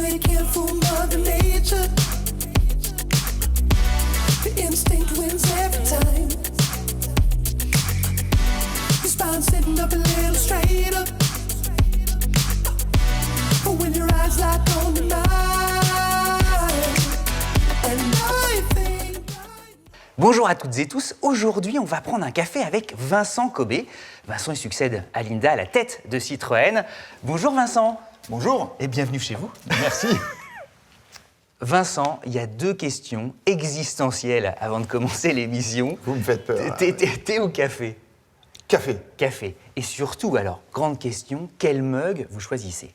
know you can't fool Mother Nature. The instinct wins every time. Your spine sitting up a little straighter. When your eyes lock on the mind, and now you think. Bonjour à toutes et tous, aujourd'hui on va prendre un café avec Vincent Kobe. Vincent il succède à Linda à la tête de Citroën. Bonjour Vincent. Bonjour. Et bienvenue chez vous. Merci. Vincent, il y a deux questions existentielles avant de commencer l'émission. Vous me faites peur. Thé ou café? Café. Café. Et surtout alors, grande question, quel mug vous choisissez?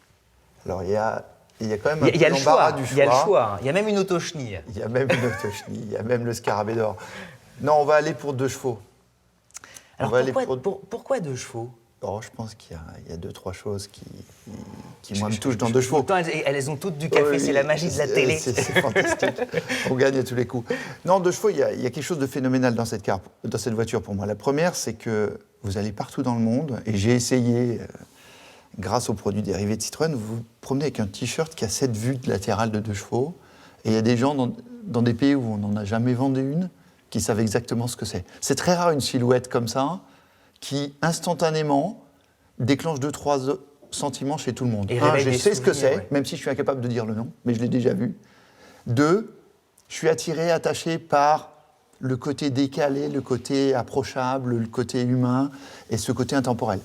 Alors il y a quand même un Il y a le choix, du choix. il y a le choix. Il y a même une autochenille. Il y a même une autochenille, il y a même le scarabée d'or. Non, on va aller pour 2 chevaux. Alors pourquoi 2 chevaux? Oh, je pense qu'il y a 2-3 choses qui moi, me touchent dans 2 chevaux. Pourtant, elles ont toutes du café, Oui, c'est la magie de la télé. C'est fantastique. On gagne à tous les coups. Non, 2 chevaux, il y a quelque chose de phénoménal dans cette voiture pour moi. La première, c'est que vous allez partout dans le monde, et j'ai essayé, grâce aux produits dérivés de Citroën, vous vous promenez avec un t-shirt qui a cette vue latérale de 2 chevaux, et il y a des gens dans des pays où on n'en a jamais vendu une, qui savent exactement ce que c'est. C'est très rare une silhouette comme ça, qui instantanément déclenche 2-3 sentiments chez tout le monde. Un, je sais ce que c'est, ouais. Même si je suis incapable de dire le nom, mais je l'ai déjà vu. 2, je suis attiré, attaché par le côté décalé, le côté approchable, le côté humain et ce côté intemporel.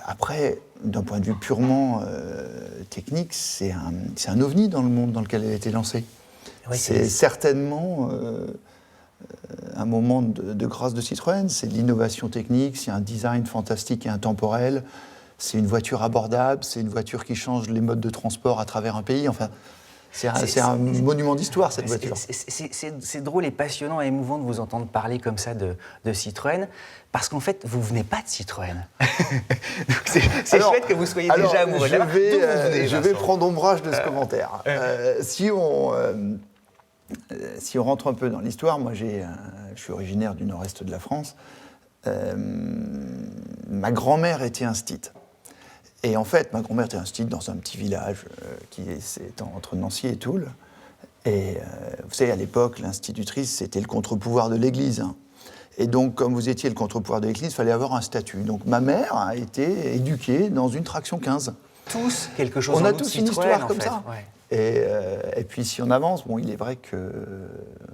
Après, d'un point de vue purement technique, c'est un ovni dans le monde dans lequel elle a été lancée. Oui, c'est certainement un moment de grâce de Citroën, c'est de l'innovation technique, c'est un design fantastique et intemporel, c'est une voiture abordable, c'est une voiture qui change les modes de transport à travers un pays. Enfin, c'est un monument d'histoire, cette voiture. C'est drôle et passionnant et émouvant de vous entendre parler comme ça de Citroën, parce qu'en fait, vous ne venez pas de Citroën. C'est chouette que vous soyez déjà amoureux de la marque. Je vais prendre ombrage de ce commentaire. Si on rentre un peu dans l'histoire, moi je suis originaire du nord-est de la France. Ma grand-mère était instite. Et en fait, ma grand-mère était instite dans un petit village qui s'étend entre Nancy et Toul. Et vous savez, à l'époque, l'institutrice, c'était le contre-pouvoir de l'Église. Hein. Et donc, comme vous étiez le contre-pouvoir de l'Église, il fallait avoir un statut. Donc, ma mère a été éduquée dans une traction 15. Tous quelque chose. On a tous une histoire comme ça. Ouais. Et puis, si on avance, bon, il est vrai que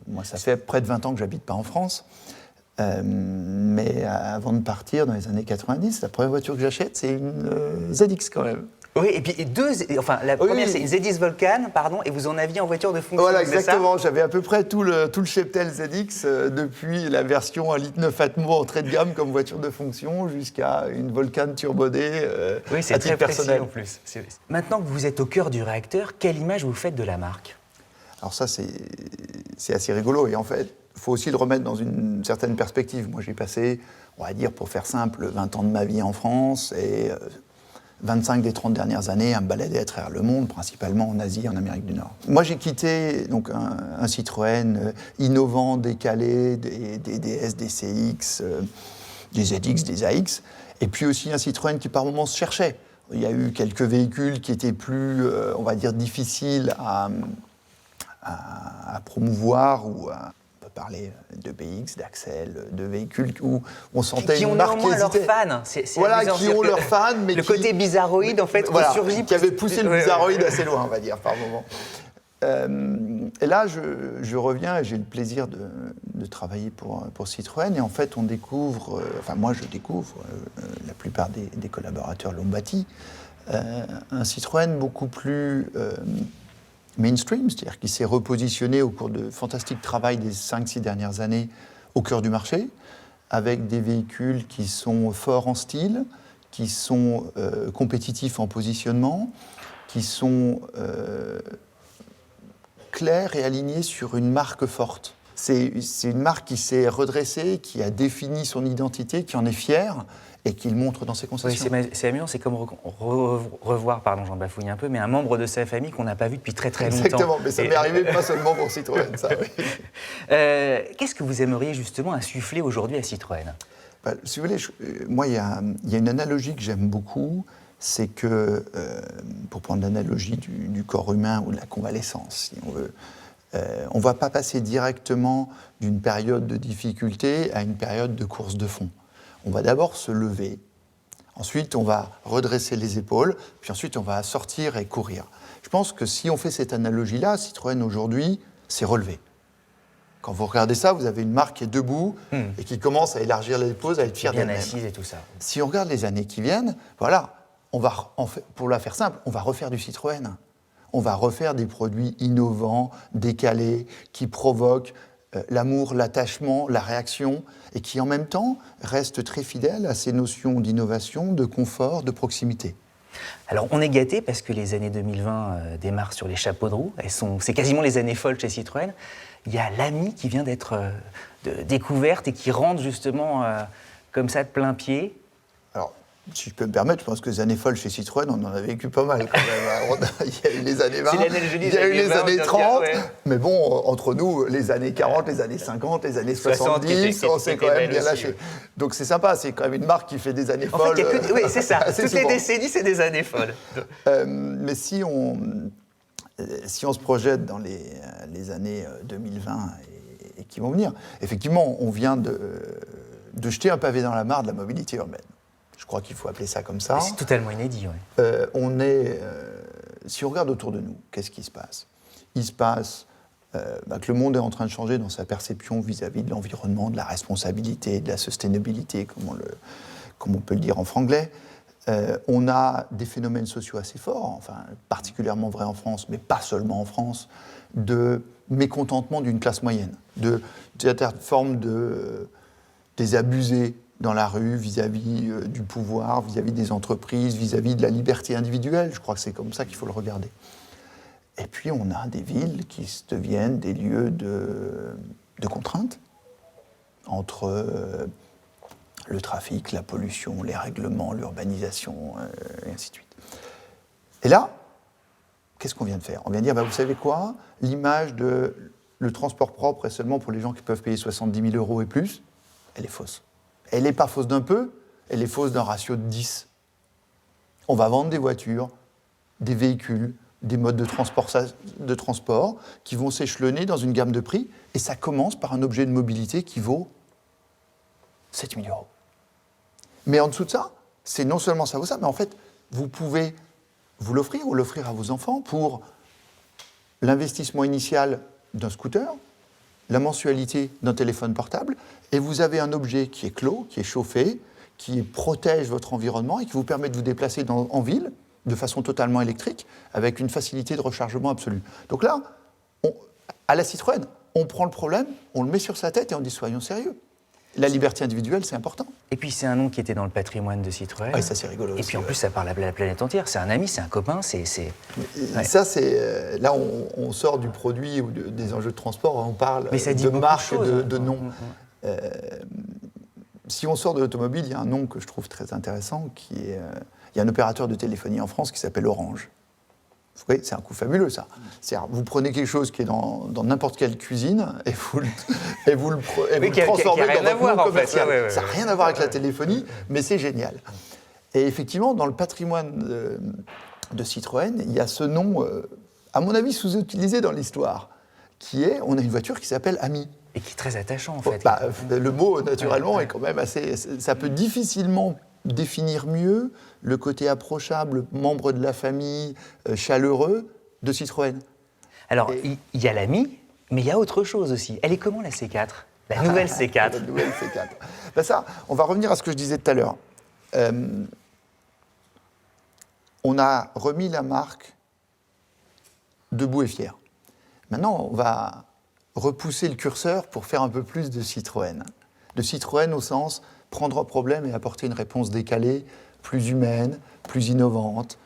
moi, ça fait près de 20 ans que j'habite pas en France. Mais avant de partir, dans les années 90, la première voiture que j'achète, c'est une ZX quand même. Oui, et puis la première, c'est une ZX Vulcan, pardon, et vous en aviez en voiture de fonction. Voilà, exactement. J'avais à peu près tout le cheptel ZX, depuis la version 1,9 litre Atmo entrée de gamme comme voiture de fonction, jusqu'à une Vulcan turbodée oui, c'est à titre très personnel. En plus. Maintenant que vous êtes au cœur du réacteur, quelle image vous faites de la marque? Alors ça, c'est assez rigolo, et en fait, il faut aussi le remettre dans une certaine perspective. Moi, j'ai passé, on va dire, pour faire simple, 20 ans de ma vie en France et 25 des 30 dernières années à me balader à travers le monde, principalement en Asie et en Amérique du Nord. Moi, j'ai quitté donc, un Citroën innovant, décalé, des DS, des CX, des ZX, des AX, et puis aussi un Citroën qui par moments se cherchait. Il y a eu quelques véhicules qui étaient plus, on va dire, difficiles à promouvoir ou à... parler de BX, d'Axel, de véhicules où on sentait une marque qui hésitait. Qui ont néanmoins leurs fans. Voilà, qui ont leurs fans, mais le côté bizarroïde, en fait, voilà, surgit. Qui avait poussé le bizarroïde assez loin, on va dire, par moment. Et là, je reviens et j'ai le plaisir de travailler pour Citroën. Et en fait, on découvre, moi je découvre, la plupart des collaborateurs l'ont bâti, un Citroën beaucoup plus... mainstream, c'est-à-dire qui s'est repositionné au cours de fantastique travail des 5-6 dernières années au cœur du marché, avec des véhicules qui sont forts en style, qui sont compétitifs en positionnement, qui sont clairs et alignés sur une marque forte. C'est une marque qui s'est redressée, qui a défini son identité, qui en est fière, et qu'il montre dans ses concessions. Oui, c'est amusant, c'est comme revoir, pardon, j'en bafouille un peu, mais un membre de sa famille qu'on n'a pas vu depuis très très longtemps. Exactement, mais ça m'est arrivé pas seulement pour Citroën, ça. Oui. Qu'est-ce que vous aimeriez justement insuffler aujourd'hui à Citroën? Si vous voulez, moi, il y a une analogie que j'aime beaucoup, c'est que, pour prendre l'analogie du corps humain ou de la convalescence, si on veut, on ne va pas passer directement d'une période de difficulté à une période de course de fond. On va d'abord se lever, ensuite on va redresser les épaules, puis ensuite on va sortir et courir. Je pense que si on fait cette analogie-là, Citroën aujourd'hui, c'est relevé. Quand vous regardez ça, vous avez une marque qui est debout et qui commence à élargir les épaules, à être fière Bien d'elle-même. assise et tout ça. Si on regarde les années qui viennent, voilà, pour la faire simple, on va refaire du Citroën. On va refaire des produits innovants, décalés, qui provoquent l'amour, l'attachement, la réaction, et qui en même temps restent très fidèles à ces notions d'innovation, de confort, de proximité. Alors, on est gâtés parce que les années 2020 démarrent sur les chapeaux de roue. C'est quasiment les années folles chez Citroën. Il y a l'Ami qui vient d'être découverte et qui rentre justement comme ça de plein pied. Alors, si je peux me permettre, je pense que les années folles chez Citroën, on en a vécu pas mal quand même. Il y a eu les années 20, C'est l'année de Julie, il y a eu les 20, années donc, 30, ouais. mais bon, entre nous, les années 40, les années 50, les années 60, 70, on s'est qui quand étaient même bien belles lâché. aussi, ouais. Donc c'est sympa, c'est quand même une marque qui fait des années En folles. fait, il y a que... Oui, c'est ça. assez Toutes les souvent. décennies, c'est des années folles. Mais si on se projette dans les années 2020 et qui vont venir, effectivement, on vient de jeter un pavé dans la mare de la mobilité urbaine. Je crois qu'il faut appeler ça comme ça. C'est totalement inédit, oui. Si on regarde autour de nous, qu'est-ce qui se passe ? Il se passe que le monde est en train de changer dans sa perception vis-à-vis de l'environnement, de la responsabilité, de la sustainability, comme on peut le dire en franglais. On a des phénomènes sociaux assez forts, enfin particulièrement vrai en France, mais pas seulement en France, de mécontentement d'une classe moyenne, de certaines formes des abusés dans la rue vis-à-vis du pouvoir, vis-à-vis des entreprises, vis-à-vis de la liberté individuelle. Je crois que c'est comme ça qu'il faut le regarder. Et puis on a des villes qui deviennent des lieux de contrainte entre le trafic, la pollution, les règlements, l'urbanisation, et ainsi de suite. Et là, qu'est-ce qu'on vient de faire ? On vient de dire, vous savez quoi ? L'image de le transport propre est seulement pour les gens qui peuvent payer 70 000 € et plus, elle est fausse. Elle n'est pas fausse d'un peu, elle est fausse d'un ratio de 10. On va vendre des voitures, des véhicules, des modes de transport qui vont s'échelonner dans une gamme de prix, et ça commence par un objet de mobilité qui vaut 7 000 €. Mais en dessous de ça, c'est non seulement ça vaut ça, mais en fait, vous pouvez vous l'offrir ou l'offrir à vos enfants pour l'investissement initial d'un scooter, la mensualité d'un téléphone portable, et vous avez un objet qui est clos, qui est chauffé, qui protège votre environnement et qui vous permet de vous déplacer en ville de façon totalement électrique, avec une facilité de rechargement absolue. Donc là, à la Citroën, on prend le problème, on le met sur sa tête et on dit soyons sérieux. La liberté individuelle, c'est important. Et puis c'est un nom qui était dans le patrimoine de Citroën. Oui, ça c'est rigolo. Et aussi, puis en plus, ça parle à la planète entière. C'est un ami, c'est un copain, c'est... Ouais. Ça, c'est là, on sort du produit ou des enjeux de transport, on parle Mais ça dit de beaucoup marque, de choses, de hein. nom. Si on sort de l'automobile, il y a un nom que je trouve très intéressant, qui est... il y a un opérateur de téléphonie en France qui s'appelle Orange. Vous voyez, c'est un coup fabuleux, ça. C'est-à-dire, vous prenez quelque chose qui est dans n'importe quelle cuisine et vous le transformez dans votre nom commercial. Ouais, ça n'a rien à voir avec la téléphonie, mais c'est génial. Et effectivement, dans le patrimoine de Citroën, il y a ce nom, à mon avis, sous-utilisé dans l'histoire, qui est, on a une voiture qui s'appelle Ami. Et qui est très attachant, en fait. Le mot, naturellement, est quand même assez... Ça peut difficilement définir mieux le côté approchable, membre de la famille, chaleureux de Citroën. Alors, il y a l'Ami, mais il y a autre chose aussi. Elle est comment, la C4 ? La nouvelle C4 La nouvelle C4. Ça, on va revenir à ce que je disais tout à l'heure. On a remis la marque debout et fière. Maintenant, on va repousser le curseur pour faire un peu plus de Citroën. De Citroën au sens prendre un problème et apporter une réponse décalée, plus humaine, plus innovante,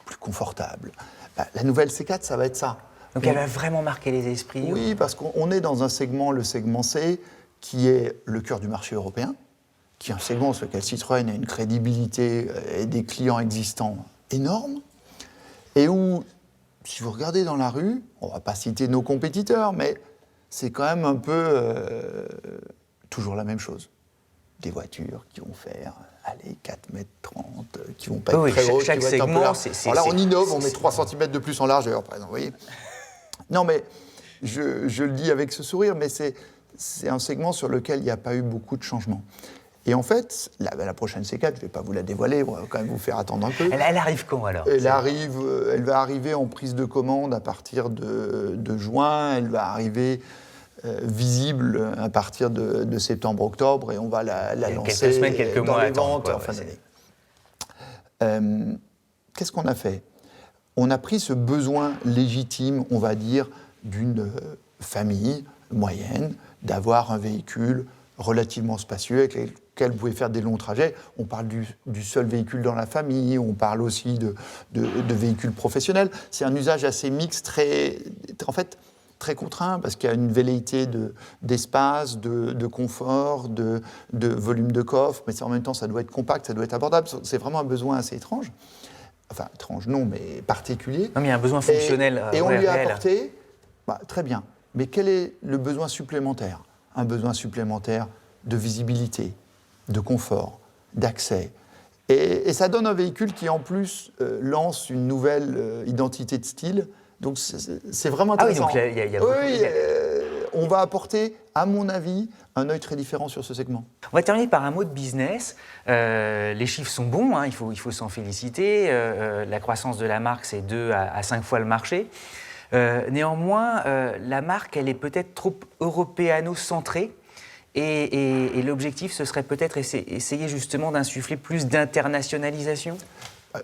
plus confortable. La nouvelle C4, ça va être ça. Donc elle va vraiment marquer les esprits. Oui, parce qu'on est dans un segment, le segment C, qui est le cœur du marché européen, qui est un segment sur lequel Citroën a une crédibilité et des clients existants énormes, et où, si vous regardez dans la rue, on ne va pas citer nos compétiteurs, mais c'est quand même un peu toujours la même chose. des voitures qui vont faire, allez, 4 mètres 30, qui vont pas Oui, être très grosses, chaque qui vont être un peu segment, larges. c'est- Alors là, on innove, on c'est- met 3 cm de plus en largeur, par exemple, vous voyez. Non, mais je le dis avec ce sourire, mais c'est un segment sur lequel il n'y a pas eu beaucoup de changements. Et en fait, la prochaine C4, je ne vais pas vous la dévoiler, on va quand même vous faire attendre un peu. Elle arrive quand alors? Elle va arriver en prise de commande à partir de juin, elle va arriver visible à partir de septembre-octobre et on va la lancer quelques semaines, quelques dans mois à les attendre, ventes quoi, en fin ouais, d'année. Qu'est-ce qu'on a fait? On a pris ce besoin légitime, on va dire, d'une famille moyenne, d'avoir un véhicule relativement spacieux avec lequel vous pouvez faire des longs trajets. On parle du seul véhicule dans la famille, on parle aussi de véhicules professionnels. C'est un usage assez mixte, en fait, très contraint, parce qu'il y a une velléité d'espace, de confort, de volume de coffre, mais en même temps, ça doit être compact, ça doit être abordable. C'est vraiment un besoin assez étrange. Enfin, étrange non, mais particulier. Non, mais il y a un besoin fonctionnel. Et on ouais, lui a réel. apporté, très bien. Mais quel est le besoin supplémentaire? Un besoin supplémentaire de visibilité, de confort, d'accès. Et ça donne un véhicule qui, en plus, lance une nouvelle identité de style. Donc, c'est vraiment intéressant. Ah oui, donc il y a beaucoup. Oui, on va apporter, à mon avis, un œil très différent sur ce segment. On va terminer par un mot de business. Les chiffres sont bons, hein, il faut s'en féliciter. La croissance de la marque, c'est 2 à 5 fois le marché. Néanmoins, la marque, elle est peut-être trop européano-centrée. Et l'objectif, ce serait peut-être essayer justement d'insuffler plus d'internationalisation.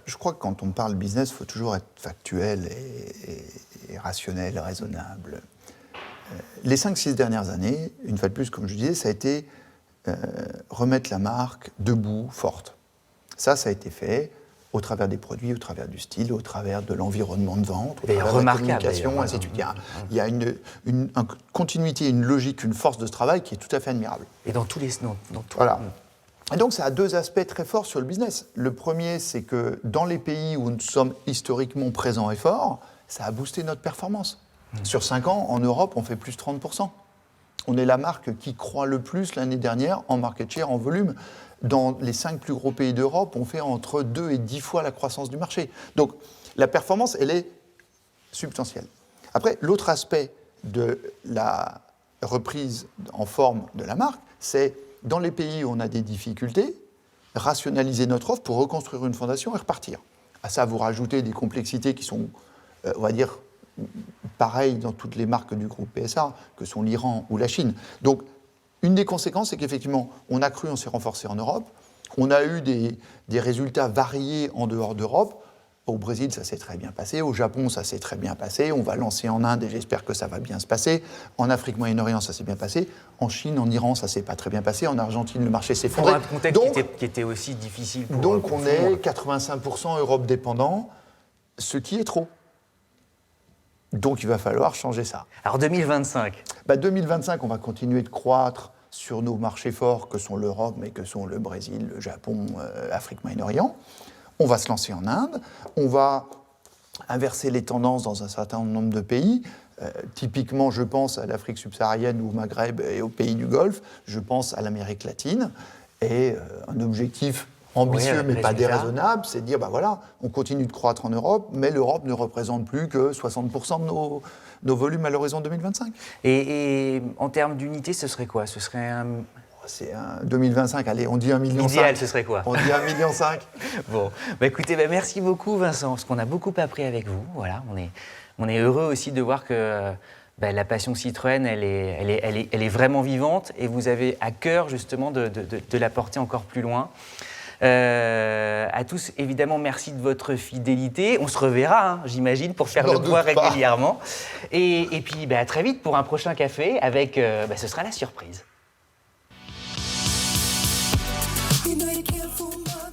Je crois que quand on parle business, il faut toujours être factuel et rationnel, raisonnable. Les 5-6 dernières années, une fois de plus, comme je disais, ça a été remettre la marque debout, forte. Ça a été fait au travers des produits, au travers du style, au travers de l'environnement de vente, au travers de la communication, ainsi de suite. Il y a une continuité, une logique, une force de ce travail qui est tout à fait admirable. Et dans tous les... dans tout. Voilà. Et donc, ça a 2 aspects très forts sur le business. Le premier, c'est que dans les pays où nous sommes historiquement présents et forts, ça a boosté notre performance. Sur 5 ans, en Europe, on fait plus 30%. On est la marque qui croît le plus l'année dernière en market share, en volume. Dans les 5 plus gros pays d'Europe, on fait entre 2 et 10 fois la croissance du marché. Donc, la performance, elle est substantielle. Après, l'autre aspect de la reprise en forme de la marque, c'est dans les pays où on a des difficultés, rationaliser notre offre pour reconstruire une fondation et repartir. À ça, vous rajoutez des complexités qui sont, on va dire, pareilles dans toutes les marques du groupe PSA, que sont l'Iran ou la Chine. Donc, une des conséquences, c'est qu'effectivement, on a cru, on s'est renforcé en Europe, on a eu des résultats variés en dehors d'Europe. Au Brésil, ça s'est très bien passé. Au Japon, ça s'est très bien passé. On va lancer en Inde et j'espère que ça va bien se passer. En Afrique, Moyen-Orient, ça s'est bien passé. En Chine, en Iran, ça s'est pas très bien passé. En Argentine, le marché s'est Pour effondré. un contexte Donc, qui était aussi difficile pour... donc pour on tout le monde. est 85% Europe dépendant, ce qui est trop. Donc il va falloir changer ça. Alors 2025. 2025, on va continuer de croître sur nos marchés forts que sont l'Europe, mais que sont le Brésil, le Japon, Afrique, Moyen-Orient. On va se lancer en Inde. On va inverser les tendances dans un certain nombre de pays. Typiquement, je pense à l'Afrique subsaharienne ou au Maghreb et aux pays du Golfe. Je pense à l'Amérique latine. Et un objectif ambitieux, mais pas déraisonnable, c'est de dire, voilà, on continue de croître en Europe, mais l'Europe ne représente plus que 60% de nos volumes à l'horizon 2025. Et en termes d'unité, ce serait quoi? Ce serait un... C'est un 2025, allez, on dit 1,5 million. L'idéal, ce serait quoi? On dit 1,5 million. Bon, écoutez, merci beaucoup Vincent, parce qu'on a beaucoup appris avec vous. Voilà, on est heureux aussi de voir que la passion Citroën, elle est vraiment vivante et vous avez à cœur justement de la porter encore plus loin. À tous, évidemment, merci de votre fidélité. On se reverra, j'imagine, pour faire le point régulièrement. Et puis, à très vite pour un prochain café avec, ce sera la surprise. You know you can't fool mother.